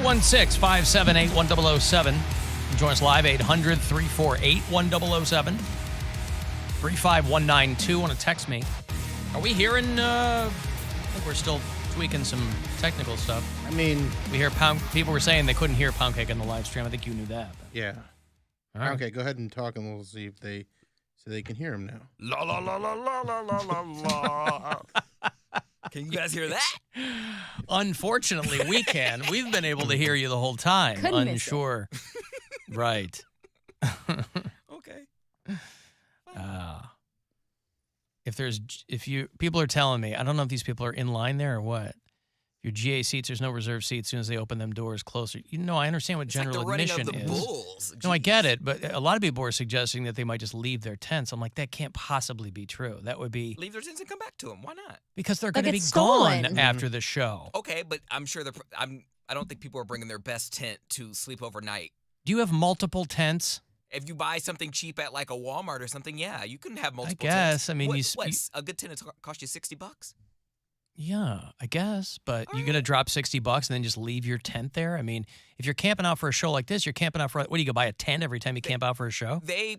816-578-1007. Join us live, 800-348-1007. 35192. Want to text me. Are we hearing, I think we're still tweaking some technical stuff. I mean, we hear people were saying they couldn't hear Poundcake on the live stream. I think you knew that. But. Yeah. All right. Okay, go ahead and talk, and we'll see if they can hear him now. La la la la la la la la la. Can you guys hear that? Unfortunately, we can. We've been able to hear you the whole time. Couldn't Unsure. Right. Okay. People are telling me, I don't know if these people are in line there or what. Your GA seats, there's no reserved seats. As soon as they open them doors closer. I understand what general admission like the is. Bulls. No, I get it, but a lot of people are suggesting that they might just leave their tents. I'm like, that can't possibly be true. That would be leave their tents and come back to them. Why not? Because they're going to be stolen. gone after the show. Okay, but I'm sure I don't think people are bringing their best tent to sleep overnight. Do you have multiple tents? If you buy something cheap at like a Walmart or something, yeah, you can have multiple I guess. tents. I mean, a good tent cost you $60? Yeah, I guess. But All you're going to drop $60 and then just leave your tent there? I mean, if you're camping out for a show like this, you're camping out for, what, do you go buy a tent every time you camp out for a show? They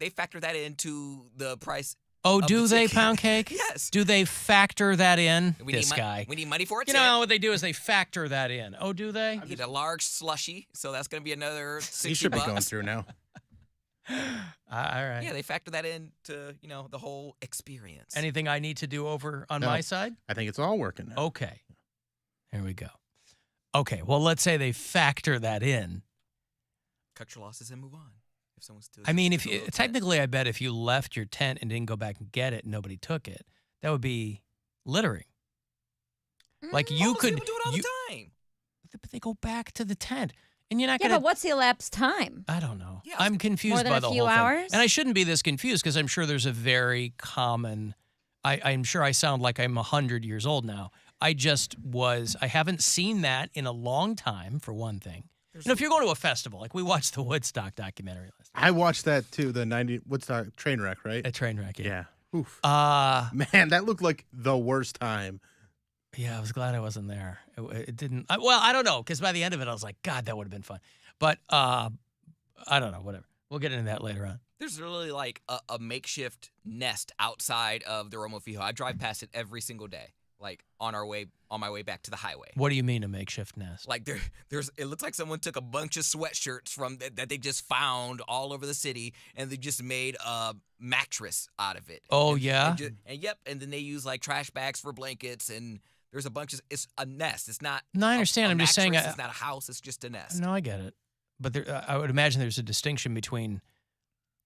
factor that into the price. Oh, do they, Poundcake? Yes. Do they factor that in? We this guy. We need money for it, You know what they do is they factor that in. Oh, do they? You get a large slushy, so that's going to be another $60. He should be going through now. All right. Yeah, they factor that into, the whole experience. Anything I need to do over on my side? I think it's all working now. Okay. Here we go. Okay, well, let's say they factor that in. Cut your losses and move on. If someone's still I mean, technically, I bet if you left your tent and didn't go back and get it and nobody took it, that would be littering. Like you could people do it all the time. But they go back to the tent. And you're not Yeah, going to. but what's the elapsed time? I don't know. Yeah, I'm confused more than by a the few whole hours? thing. And I shouldn't be this confused because I'm sure there's a very common. I'm sure I sound like I'm 100 years old now. I haven't seen that in a long time, for one thing. If you're going to a festival, like we watched the Woodstock documentary last night. I watched that too, the 90 Woodstock train wreck, right? A train wreck, Yeah. Oof. Man, that looked like the worst time. Yeah, I was glad I wasn't there. It didn't. I don't know, because by the end of it, I was like, God, that would have been fun. But I don't know. Whatever. We'll get into that later on. There's really like a makeshift nest outside of the Romo Fijo. I drive past it every single day, like on my way back to the highway. What do you mean a makeshift nest? Like it looks like someone took a bunch of sweatshirts from that they just found all over the city, and they just made a mattress out of it. Oh, and, yeah? And then they use like trash bags for blankets, and there's a bunch of, it's a nest. It's not. No, I understand. I'm just saying. It's not a house. It's just a nest. No, I get it. But I would imagine there's a distinction between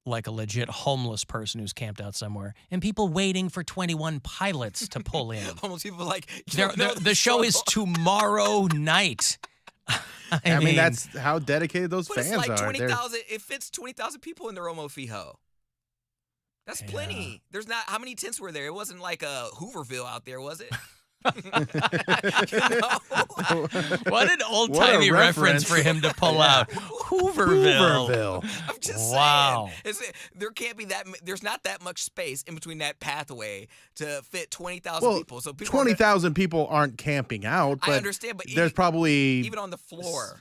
like a legit homeless person who's camped out somewhere and people waiting for 21 pilots to pull in. Homeless people like, the show is tomorrow night. I mean, that's how dedicated those but fans it's like are. 20,000. It fits 20,000 people in the Romo Fijo. That's plenty. There's not, how many tents were there? It wasn't like a Hooverville out there, was it? What an old-timey reference for him to pull out. Hooverville. I'm just saying. There can't be that. There's not that much space in between that pathway to fit 20,000 people. So 20,000 people aren't camping out. But I understand, but there's probably even on the floor,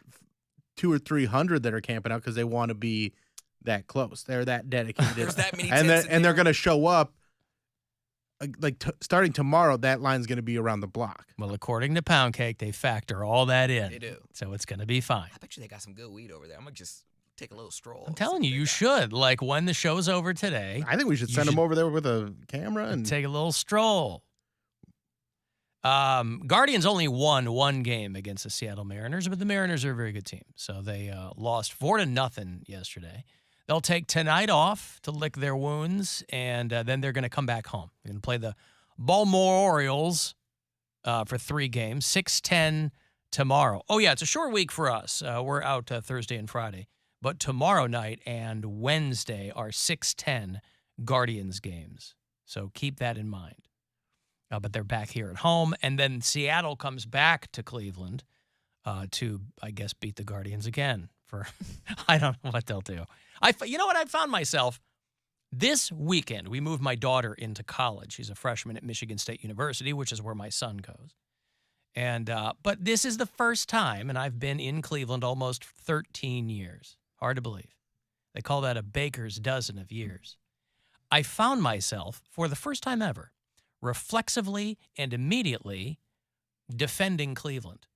200 or 300 that are camping out because they want to be that close. They're that dedicated. There's that many and tents they're going to show up. Like starting tomorrow, that line's going to be around the block. Well, according to Poundcake, they factor all that in. They do. So it's going to be fine. I bet you they got some good weed over there. I'm going to just take a little stroll. I'm telling you, you should. Like when the show's over today. I think we should send them over there with a camera and take a little stroll. Guardians only won one game against the Seattle Mariners, but the Mariners are a very good team. So they lost 4-0 yesterday. They'll take tonight off to lick their wounds, and then they're going to come back home. They're going to play the Baltimore Orioles for 3 games, 6-10 tomorrow. Oh, yeah, it's a short week for us. We're out Thursday and Friday. But tomorrow night and Wednesday are 6-10 Guardians games. So keep that in mind. But they're back here at home, and then Seattle comes back to Cleveland to, I guess, beat the Guardians again. I don't know what they'll do. You know what? I found myself this weekend. We moved my daughter into college. She's a freshman at Michigan State University, which is where my son goes. And but this is the first time, and I've been in Cleveland almost 13 years. Hard to believe. They call that a baker's dozen of years. I found myself, for the first time ever, reflexively and immediately defending Cleveland.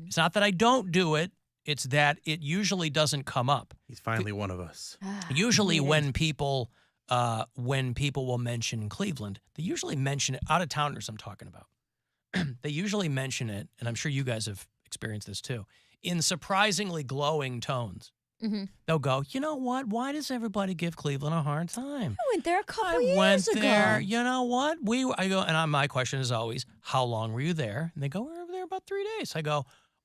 It's not that I don't do it. It's that it usually doesn't come up. He's finally one of us. Usually when people will mention Cleveland, they usually mention it, out-of-towners I'm talking about. They usually mention it, and I'm sure you guys have experienced this too, in surprisingly glowing tones. Mm-hmm. They'll go, you know what? Why does everybody give Cleveland a hard time? I went there a couple I years went ago. there. You know what? I go, and my question is always, how long were you there? And they go, we were there about 3 days. I go,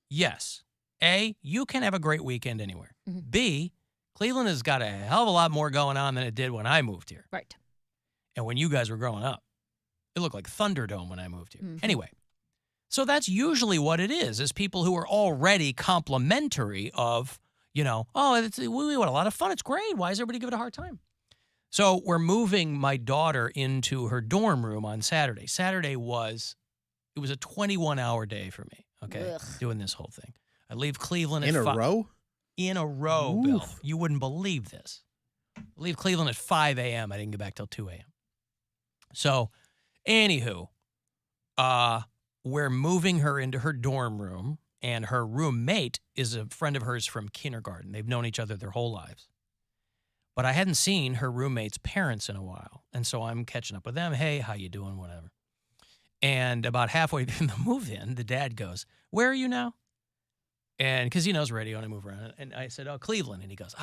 yes. A, you can have a great weekend anywhere. Mm-hmm. B, Cleveland has got a hell of a lot more going on than it did when I moved here. Right. And when you guys were growing up, it looked like Thunderdome when I moved here. Mm-hmm. Anyway, so that's usually what it is people who are already complimentary of, we had a lot of fun. It's great. Why does everybody give it a hard time? So we're moving my daughter into her dorm room on Saturday. It was a 21-hour day for me, okay, Ugh. doing this whole thing. I leave Cleveland In at a row? In a row, Oof. Bill. You wouldn't believe this. I leave Cleveland at 5 a.m. I didn't get back till 2 a.m. So, anywho, we're moving her into her dorm room, and her roommate is a friend of hers from kindergarten. They've known each other their whole lives. But I hadn't seen her roommate's parents in a while, and so I'm catching up with them. Hey, how you doing? Whatever. And about halfway through the move-in, the dad goes, where are you now? And because he knows radio, and I move around. And I said, oh, Cleveland. And he goes,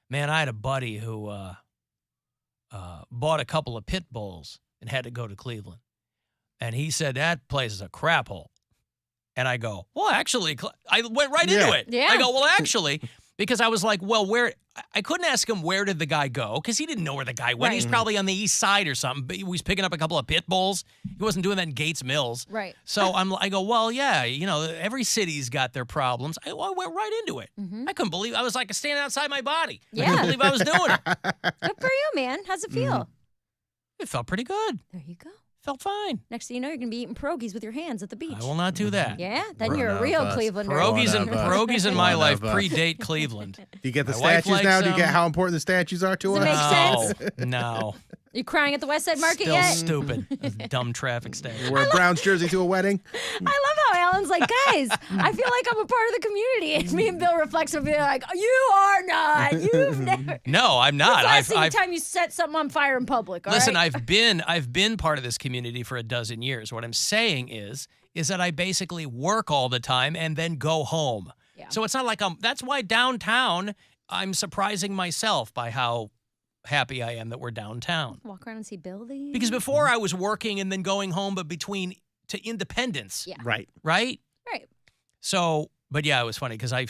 man, I had a buddy who bought a couple of pit bulls and had to go to Cleveland. And he said, that place is a crap hole. And I go, well, actually, I went right into it. Yeah. I go, well, actually, because I was like, well, I couldn't ask him where did the guy go because he didn't know where the guy went. Right. He's probably on the east side or something. But he was picking up a couple of pit bulls. He wasn't doing that in Gates Mills. Right. So I go, well, yeah, every city's got their problems. I went right into it. Mm-hmm. I couldn't believe I was like standing outside my body. I Yeah. couldn't believe I was doing it. Good for you, man. How's it feel? It felt pretty good. There you go. Felt fine. Next thing you know, you're going to be eating pierogies with your hands at the beach. I will not do that. Yeah, then One you're a of real us. Clevelander. Pierogies in my One life of us. predate Cleveland. Do you get the My wife statues now? likes Do you get them. how important the statues are to Does it us? make sense? No. You crying at the West Side Market Still yet? stupid. Those dumb traffic You statue. wear a Browns jersey to a wedding? I love how Alan's like, guys, I feel like I'm a part of the community. And me and Bill reflexively are like, you are not. You've never. No, I'm not. When's the last time you set something on fire in public? All Listen, right? I've been part of this community for a dozen years. What I'm saying is that I basically work all the time and then go home. Yeah. So it's not like that's why downtown I'm surprising myself by how happy I am that we're downtown. Walk around and see buildings. Because before I was working and then going home, but between to Independence. Yeah. Right. Right? Right. So, but yeah, it was funny because I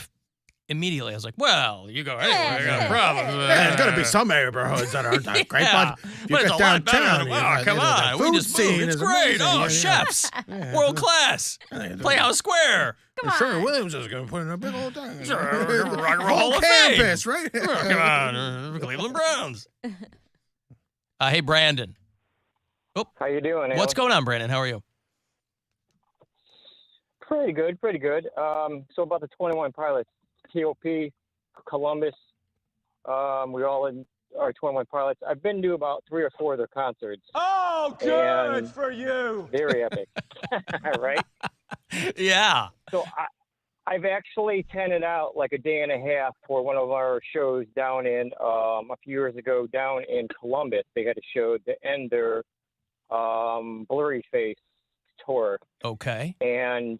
was like, well, you go anywhere, I got Yeah. a problem. There's going to be some neighborhoods that aren't that great, Yeah, but if you but it's get a lot better downtown, than, you wow, know, come the on, we food just moved. scene It's is great. amazing. Oh, Yeah, chefs, yeah. world class, Yeah. Playhouse Square. Come Sure, on. Williams is going to put in a big old thing. Sure, Rock and Roll Whole Hall of Fame. campus, right? Oh, come on, Cleveland Browns. Hey, Brandon. How you doing, What's Alan? going on, Brandon? How are you? Pretty good, pretty good. So about the 21 Pilots, TOP, Columbus, we all are 21 Pilots. I've been to about 3 or 4 of their concerts. Oh, good And for you. Very epic, right? Yeah. So I've actually tented out like a day and a half for one of our shows down in, a few years ago, down in Columbus. They had a show to end their Blurry Face tour. Okay. And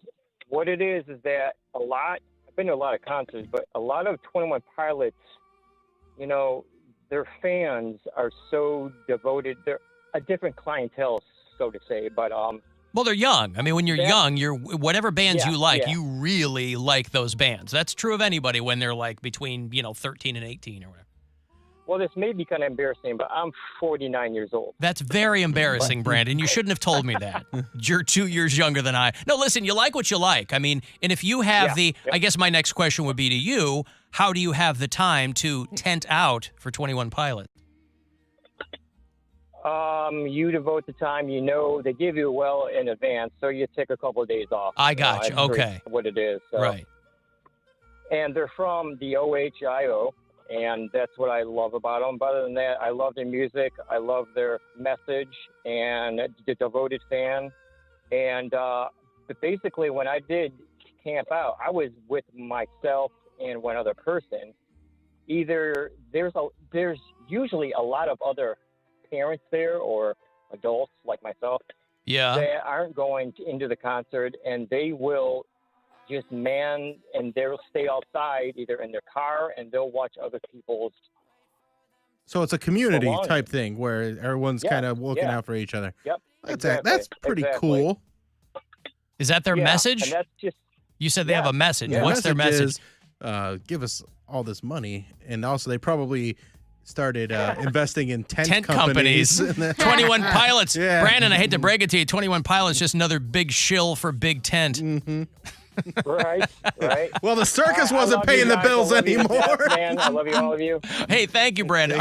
what it is that I've been to a lot of concerts, but a lot of 21 Pilots, their fans are so devoted. They're a different clientele, so to say, but Well, they're young. I mean, when you're young, you're whatever bands Yeah, you like, yeah. you really like those bands. That's true of anybody when they're like between, 13 and 18 or whatever. well, this may be kind of embarrassing, but I'm 49 years old. That's very embarrassing, Brandon. You shouldn't have told me that. You're 2 years younger than I. No, listen, you like what you like. I mean, and if you have Yeah. I guess my next question would be to you, how do you have the time to tent out for 21 Pilots? You devote the time. They give you well in advance, so you take a couple of days off. I got you. I'm sure Okay. what it is. So. Right. And they're from the OHIO, and that's what I love about them. But other than that, I love their music. I love their message, and the devoted fan. And but basically, when I did camp out, I was with myself and one other person. Either there's usually a lot of other parents there or adults like myself that aren't going into the concert, and they will just and they'll stay outside either in their car and they'll watch other people's. So it's a community belongings. type thing where everyone's kind of looking out for each other. Yep. That's pretty cool. Is that their message? And that's just. You said they have a message. Yeah, What's their message? Give us all this money, and also they probably started investing in tent companies. 21 Pilots. Yeah. Brandon, I hate to break it to you. 21 Pilots, just another big shill for Big Tent. Mm-hmm. Right. Well, the circus wasn't paying the bills anymore. Man, I love you, all of you. Hey, thank you, Brandon.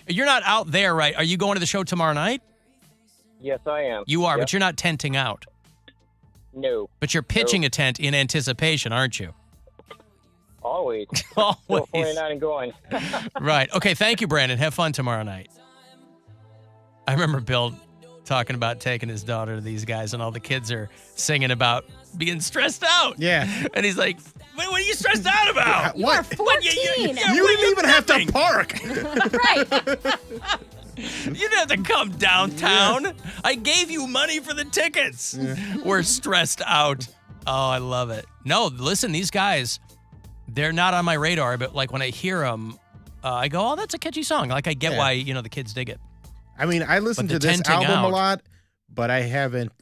You're not out there, right? Are you going to the show tomorrow night? Yes, I am. You are, Yep. but you're not tenting out. No. But you're pitching a tent in anticipation, aren't you? Always. Always. Still 49 and going. Right. Okay, thank you, Brandon. Have fun tomorrow night. I remember Bill talking about taking his daughter to these guys, and all the kids are singing about being stressed out. Yeah. And he's like, what are you stressed out about? You are 14. You didn't even have to park. Right. You didn't have to come downtown. Yeah. I gave you money for the tickets. Yeah. We're stressed out. Oh, I love it. No, listen, these guys, they're not on my radar, but like when I hear them, I go, oh, that's a catchy song. Like I get why, the kids dig it. I mean, I listen to this album a lot, but I haven't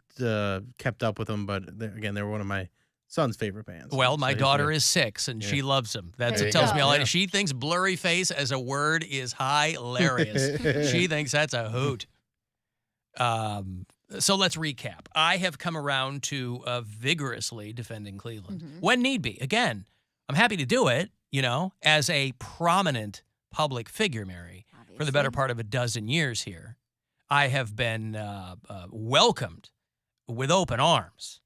kept up with them. But they're one of my son's favorite bands. Well, my daughter is 6, and she loves them. That's what tells me all. She thinks blurry face as a word is hilarious. She thinks that's a hoot. So let's recap. I have come around to vigorously defending Cleveland when need be. Again, I'm happy to do it, as a prominent public figure, Mary, for the better part of a dozen years here. I have been welcomed with open arms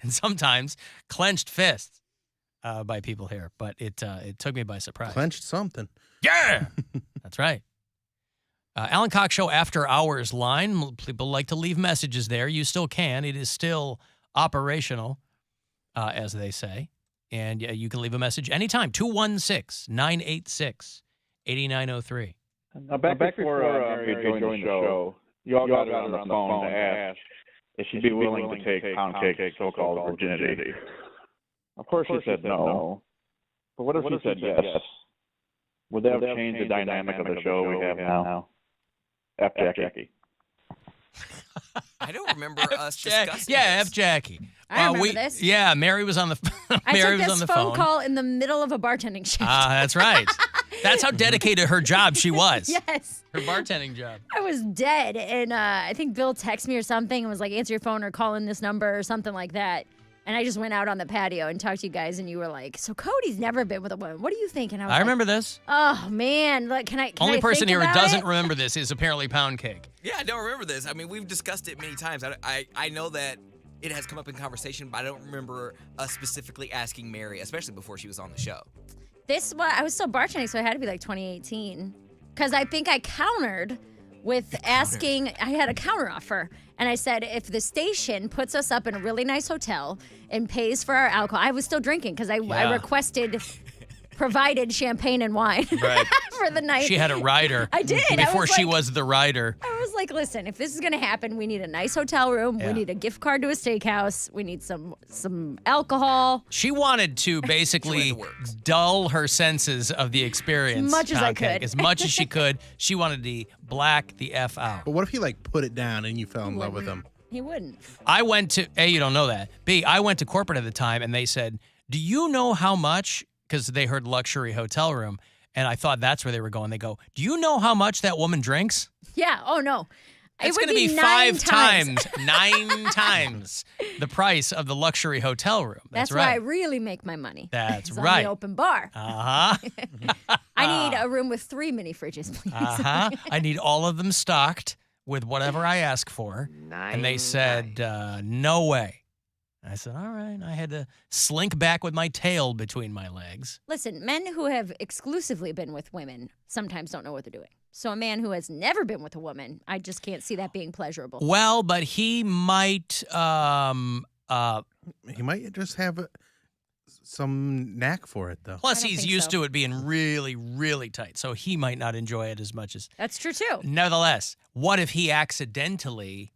and sometimes clenched fists by people here, but it took me by surprise. Clenched something. Yeah, that's right. Alan Cox Show After Hours line. People like to leave messages there. You still can. It is still operational, as they say. And you can leave a message anytime. 216-986-8903. Now back before Mary joined the show, you all got her on the phone to ask if she'd be willing to take Poundcake's so-called virginity. Of course she said no. But what if she said yes? Would that have changed the dynamic of the show we have now? F. Jackie. I don't remember us discussing F. Jackie. I remember this. Yeah, Mary was on the Mary was on the phone call in the middle of a bartending shift. That's right. That's how dedicated to her job she was. Yes. Her bartending job. I was dead, and I think Bill texted me or something and was like, answer your phone or call in this number or something like that. And I just went out on the patio and talked to you guys, and you were like, so Cody's never been with a woman. What do you think? And I was remember this. Oh, man. Like, can Only I person think here who about doesn't it? remember this is apparently Poundcake. Yeah, I don't remember this. I mean, we've discussed it many times. I know that it has come up in conversation, but I don't remember us specifically asking Mary, especially before she was on the show. I was still bartending, so it had to be like 2018. Because I think I countered with asking, I had a counter offer. And I said, if the station puts us up in a really nice hotel and pays for our alcohol, I was still drinking because I requested provided champagne and wine for the night. She had a rider. I did. Before she was the rider. I was like, listen, if this is going to happen, we need a nice hotel room. We need a gift card to a steakhouse. We need some alcohol. She wanted to basically dull her senses of the experience. As much as I could. As much as she could. She wanted to black the F out. But what if he put it down and you fell in love with him? He wouldn't. I went to, A, you don't know that. B, I went to corporate at the time and they said, do you know how much, because they heard luxury hotel room, and I thought that's where they were going. They go, do you know how much that woman drinks? Yeah. Oh, no. It's would going to be nine 5 times, 9 times the price of the luxury hotel room. That's where I right. really make my money. That's It's right. On the open bar. Uh-huh. I need a room with 3 mini fridges, please. Uh-huh. I need all of them stocked with whatever I ask for. And they said, no way. I said, all right. I had to slink back with my tail between my legs. Listen, men who have exclusively been with women sometimes don't know what they're doing. So a man who has never been with a woman, I just can't see that being pleasurable. Well, but he might He might just have some knack for it, though. plus I don't he's think used so. to it being really, really tight. So he might not enjoy it as much as. That's true, too. Nevertheless, what if he accidentally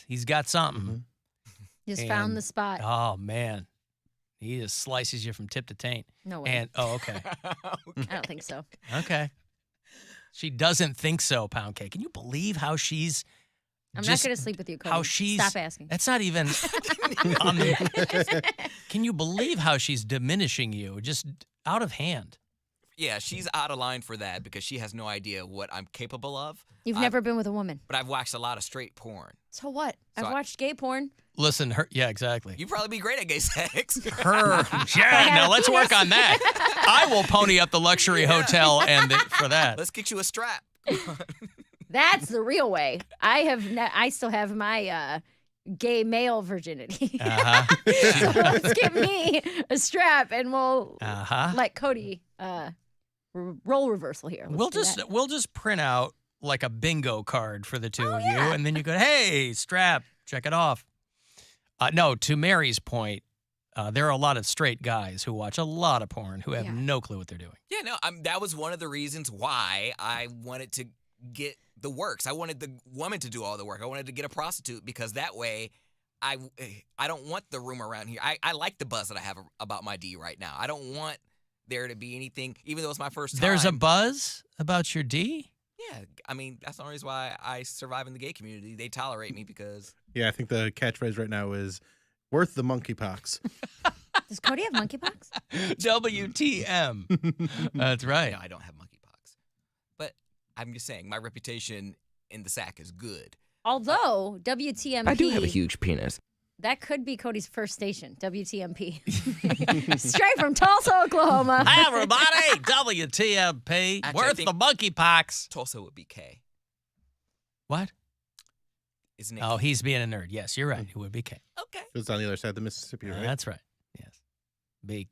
he's got something? Just found And- the spot. Oh, man. He just slices you from tip to taint. No way. And, okay. I don't think so. Okay. She doesn't think so, Poundcake. Can you believe how she's I'm just not going to sleep with you, Cody. how she's Stop asking. That's not even Can you believe how she's diminishing you just out of hand? Yeah, she's out of line for that because she has no idea what I'm capable of. You've never been with a woman. But I've watched a lot of straight porn. So what? So I've watched gay porn. Listen, yeah, exactly. You'd probably be great at gay sex. Yeah, now let's work on that. I will pony up the luxury hotel for that. Let's get you a strap. That's the real way. I still have my gay male virginity. Uh-huh. So let's give me a strap and we'll Uh-huh. let Cody role reversal here. Let's We'll just print out like a bingo card for the two of you, yeah. and then you go, hey, strap, check it off. No, to Mary's point, there are a lot of straight guys who watch a lot of porn who have no clue what they're doing. Yeah, no, that was one of the reasons why I wanted to get the works. I wanted the woman to do all the work. I wanted to get a prostitute because that way I don't want the rumor around here. I like the buzz that I have about my D right now. I don't want there to be anything, even though it's my first time. There's a buzz about your D? Yeah, I mean, that's the only reason why I survive in the gay community. They tolerate me because... Yeah, I think the catchphrase right now is worth the monkeypox. Does Cody have monkeypox? WTM. That's right. No, I don't have monkeypox. But I'm just saying, my reputation in the sack is good. Although WTMP, I do have a huge penis. That could be Cody's first station, WTMP. Straight from Tulsa, Oklahoma. Hi, everybody. WTMP. Actually, I Worth think- the monkeypox. Tulsa would be K. What? Isn't it? Oh, he's being a nerd. Yes, you're right. It would be K. Okay. It's on the other side of the Mississippi, right? That's right. Yes. Be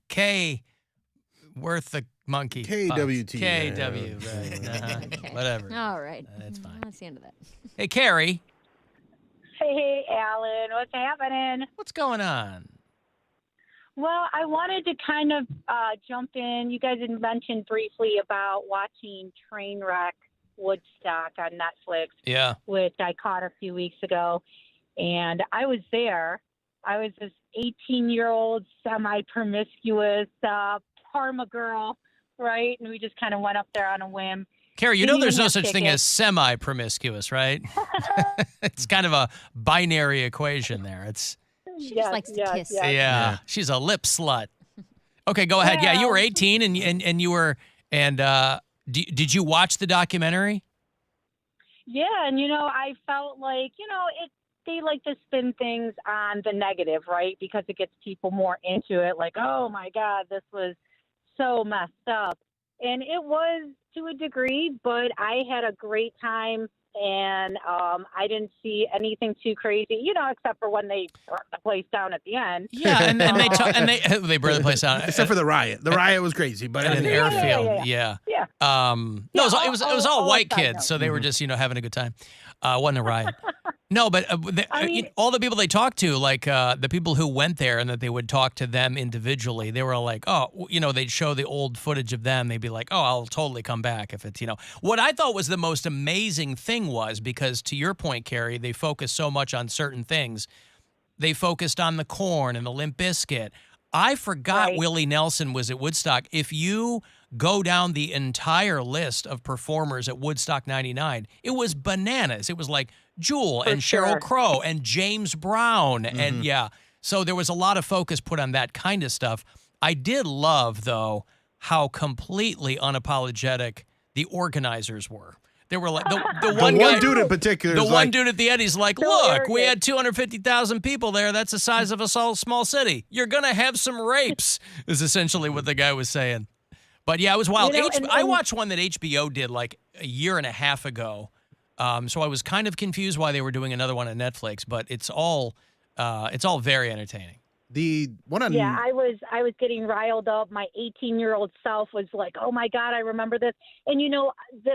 K. Worth the monkey. KWT. KW. Right. Uh-huh. Okay. Whatever. All right. That's fine. That's the end of that. Hey, Carrie. Hey, Alan, what's happening? What's going on? Well, I wanted to kind of jump in. You guys had mentioned briefly about watching Trainwreck Woodstock on Netflix, Yeah. which I caught a few weeks ago. And I was there. I was this 18-year-old, semi-promiscuous Parma girl, right? And we just kind of went up there on a whim. Carrie, you Didn't know there's even no have such thing tickets. as semi-promiscuous, right? It's kind of a binary equation there. It's She just likes to kiss. yeah. She's a lip slut. Okay, go ahead. Yeah, you were 18 and you were did you watch the documentary? Yeah, and I felt like, they like to spin things on the negative, right? Because it gets people more into it, like, oh my God, this was so messed up. And it was to a degree, but I had a great time, and I didn't see anything too crazy, except for when they burnt the place down at the end. Yeah, and they burned the place down. Except for the riot. The riot was crazy, but at an anyway. airfield. Yeah. Yeah. No, it was all all white side kids, note. so they were just having a good time. Wasn't a riot. No, but I mean- all the people they talked to, like the people who went there, and that they would talk to them individually, they were like, oh, they'd show the old footage of them. They'd be like, oh, I'll totally come back if it's, What I thought was the most amazing thing was, because to your point, Carrie, they focused so much on certain things. They focused on the corn and the Limp Bizkit. I forgot Right. Willie Nelson was at Woodstock. If you go down the entire list of performers at Woodstock 99, it was bananas. It was like Jewel and Sheryl sure. Crow and James Brown. And so there was a lot of focus put on that kind of stuff. I did love, though, how completely unapologetic the organizers were. They were like, the The one one guy, dude in particular. the is one like, dude at the end, he's like, So look, we arrogant. had 250,000 people there. That's the size of a small city. You're going to have some rapes, is essentially what the guy was saying. But yeah, it was wild. You know, I watched one that HBO did like a year and a half ago. So I was kind of confused why they were doing another one on Netflix, but it's all very entertaining. The one on Yeah, I was getting riled up. My 18-year-old self was like, "Oh my God, I remember this." And you know,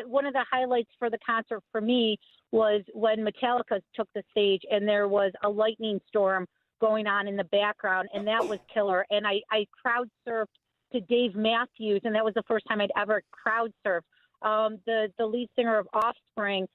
one of the highlights for the concert for me was when Metallica took the stage, and there was a lightning storm going on in the background, and that was killer. And I crowd surfed to Dave Matthews, and that was the first time I'd ever crowd surfed. The lead singer of Offspring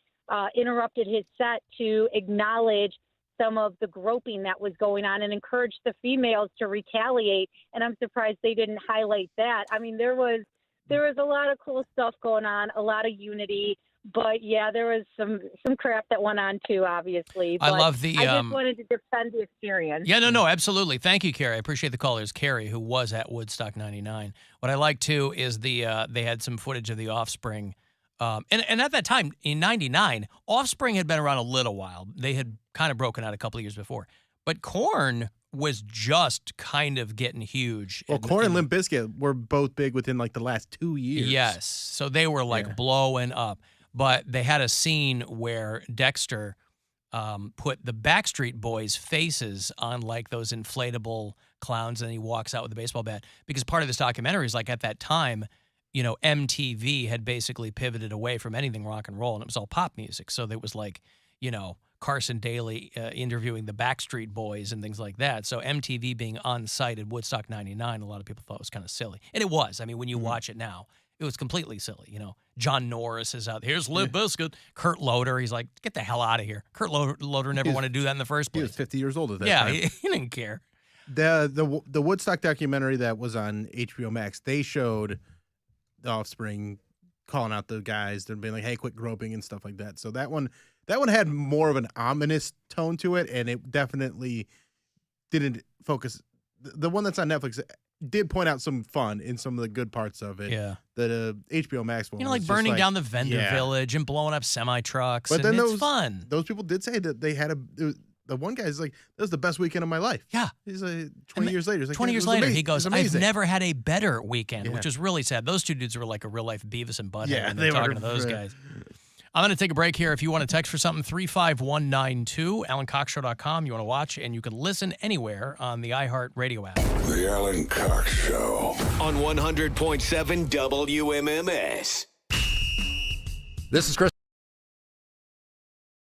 interrupted his set to acknowledge some of the groping that was going on and encouraged the females to retaliate. And I'm surprised they didn't highlight that. I mean, there was a lot of cool stuff going on, a lot of unity. But yeah, there was some crap that went on too, obviously. I But love the. I just wanted to defend the experience. Yeah, no, absolutely. Thank you, Carrie. I appreciate the call. There's Carrie, who was at Woodstock 99. What I like, too, is they had some footage of the Offspring. And at that time, in 99, Offspring had been around a little while. They had kind of broken out a couple of years before. But Korn was just kind of getting huge. Well, Korn and Limp Bizkit were both big within like the last 2 years. Yes. So they were like blowing up. But they had a scene where Dexter put the Backstreet Boys' faces on like those inflatable clowns, and he walks out with a baseball bat. Because part of this documentary is like at that time, you know, MTV had basically pivoted away from anything rock and roll, and it was all pop music. So there was like, you know, Carson Daly interviewing the Backstreet Boys and things like that. So MTV being on site at Woodstock 99, a lot of people thought it was kind of silly. And it was. I mean, when you watch it now, it was completely silly. You know, John Norris is out there. Here's Limp Bizkit. Kurt Loder, he's like, get the hell out of here. Kurt Loder never wanted to do that in the first He place. was 50 years old at that Yeah, time. he didn't care. The Woodstock documentary that was on HBO Max, they showed the Offspring calling out the guys. They're being like, hey, quit groping and stuff like that. So that one had more of an ominous tone to it, and it definitely didn't focus. The one that's on Netflix did point out some fun in some of the good parts of it. Yeah. The HBO Max one, You know, was like just burning down the vendor yeah. village and blowing up semi-trucks. But then it's fun. Those people did say that they had the one guy's like, that was the best weekend of my life. Yeah. He's like 20 years later. He's like, 20 "Yeah, it years was later, amazing. he It goes, was I've amazing." never had a better weekend, Yeah. which is really sad. Those two dudes were like a real-life Beavis and Butthead Yeah, when they they're were talking to those real- guys. I'm going to take a break here. If you want to text for something, 35192, AlanCoxShow.com. You want to watch, and you can listen anywhere on the iHeart Radio app. The Alan Cox Show on 100.7 WMMS. This is Chris.